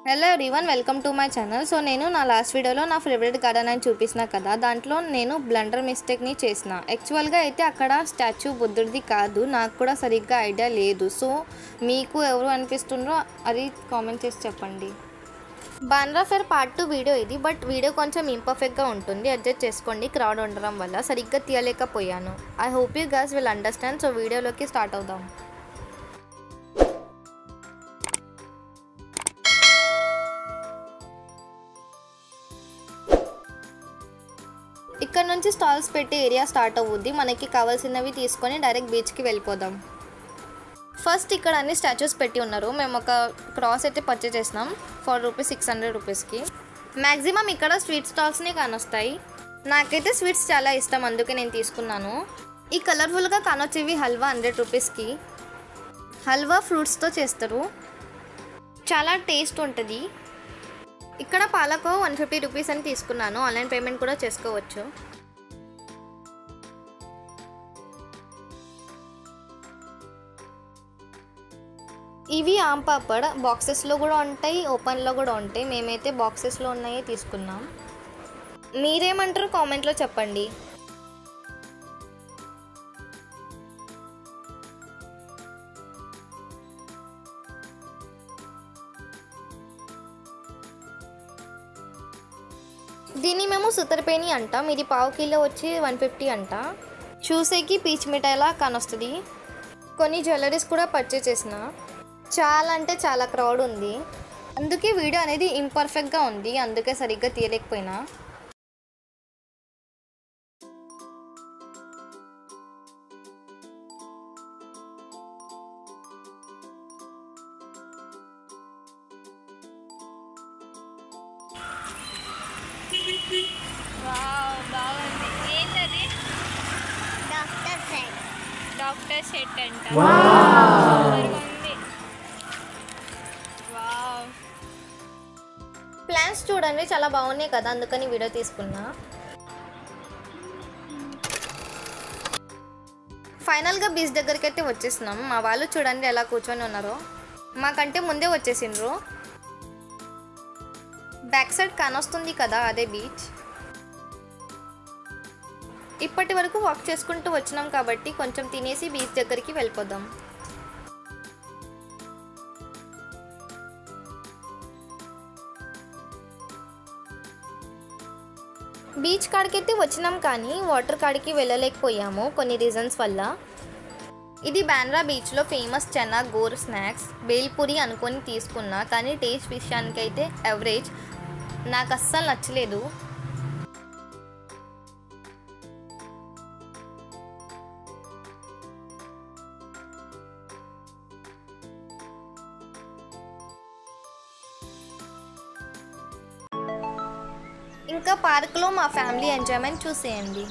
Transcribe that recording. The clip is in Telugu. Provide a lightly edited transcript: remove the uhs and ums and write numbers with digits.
Hello everyone, welcome to my channel. So నేను నా లాస్ట్ వీడియోలో నా ఫేవరెట్ గార్డెన్ అని చూపించిన కదా, దాంట్లో నేను బ్లండర్ మిస్టేక్ని చేసిన. యాక్చువల్గా అయితే అక్కడ స్టాచ్యూ బుద్ధుడిది కాదు, నాకు కూడా సరిగ్గా ఐడియా లేదు. సో మీకు ఎవరు అనిపిస్తుందో అది కామెంట్ చేసి చెప్పండి. బాంద్రా ఫేర్ పార్ట్ 2 వీడియో ఇది, బట్ వీడియో కొంచెం ఇంపర్ఫెక్ట్గా ఉంటుంది, అడ్జస్ట్ చేసుకోండి. క్రౌడ్ ఉండడం వల్ల సరిగ్గా తీయలేకపోయాను. I hope you guys will understand. So వీడియోలోకి స్టార్ట్ అవుదాం. ఇక్కడ నుంచి స్టాల్స్ పెట్టే ఏరియా స్టార్ట్ అవుద్ది. మనకి కావాల్సినవి తీసుకొని డైరెక్ట్ బీచ్కి వెళ్ళిపోదాం. ఫస్ట్ ఇక్కడ అన్ని స్టాచ్యూస్ పెట్టి ఉన్నారు. మేము ఒక క్రాస్ అయితే పర్చేస్ చేసినాం ఫర్ రూపీస్ 600 రూపీస్కి. మ్యాక్సిమం ఇక్కడ స్వీట్ స్టాల్స్ని కానొస్తాయి. నాకైతే స్వీట్స్ చాలా ఇష్టం, అందుకే నేను తీసుకున్నాను. ఈ కలర్ఫుల్గా కానొచ్చేవి హల్వా 100 రూపీస్కి. హల్వా ఫ్రూట్స్తో చేస్తారు, చాలా టేస్ట్ ఉంటుంది. ఇక్కడ పాలకో 150 రూపీస్ అని తీసుకున్నాను. ఆన్లైన్ పేమెంట్ కూడా చేసుకోవచ్చు. ఇవి ఆమ్ పాపడ్ బాక్సెస్లో కూడా ఉంటాయి, ఓపెన్లో కూడా ఉంటాయి. మేమైతే బాక్సెస్లో ఉన్నాయే తీసుకున్నాం. మీరేమంటారు కామెంట్లో చెప్పండి. దీన్ని మేము సుతర్పేని అంటాం. ఇది పావు కిలో వచ్చి 150 అంట. చూసేకి పీచ్ మిఠాయిలా కానొస్తుంది. కొన్ని జ్యువెలరీస్ కూడా పర్చేస్ చేసిన. చాలా అంటే చాలా క్రౌడ్ ఉంది, అందుకే వీడియో అనేది ఇంపర్ఫెక్ట్గా ఉంది, అందుకే సరిగ్గా తీయలేకపోయినా. బాగుంది. ఏంటది? డాక్టర్ సెట్ అంట. ప్లాన్స్ చూడండి, చాలా బాగున్నాయి కదా, అందుకని వీడియో తీసుకున్నా. ఫైనల్గా బీచ్ దగ్గరికి అయితే వచ్చేసినాం. మా వాళ్ళు చూడండి ఎలా కూర్చొని ఉన్నారో, మాకంటే ముందే వచ్చేసిండ్రు. బ్యాక్ సైడ్ కానొస్తుంది కదా, అదే బీచ్. ఇప్పటి వరకు వాక్ చేసుకుంటూ వచ్చినాం కాబట్టి కొంచెం తినేసి బీచ్ దగ్గరికి వెళ్ళిపోదాం. బీచ్ కాడికైతే వచ్చినాం కానీ వాటర్ కాడికి వెళ్ళలేకపోయాము కొన్ని రీజన్స్ వల్ల. ఇది బాంద్రా బీచ్లో ఫేమస్ చనా గోర్ స్నాక్స్ బేల్పూరి అనుకొని తీసుకున్నా, కానీ టేస్ట్ విషయానికైతే యావరేజ్, నాకు అస్సలు నచ్చలేదు. ఇంకా పార్క్లో మా ఫ్యామిలీ ఎంజాయ్మెంట్ చూసేయండి.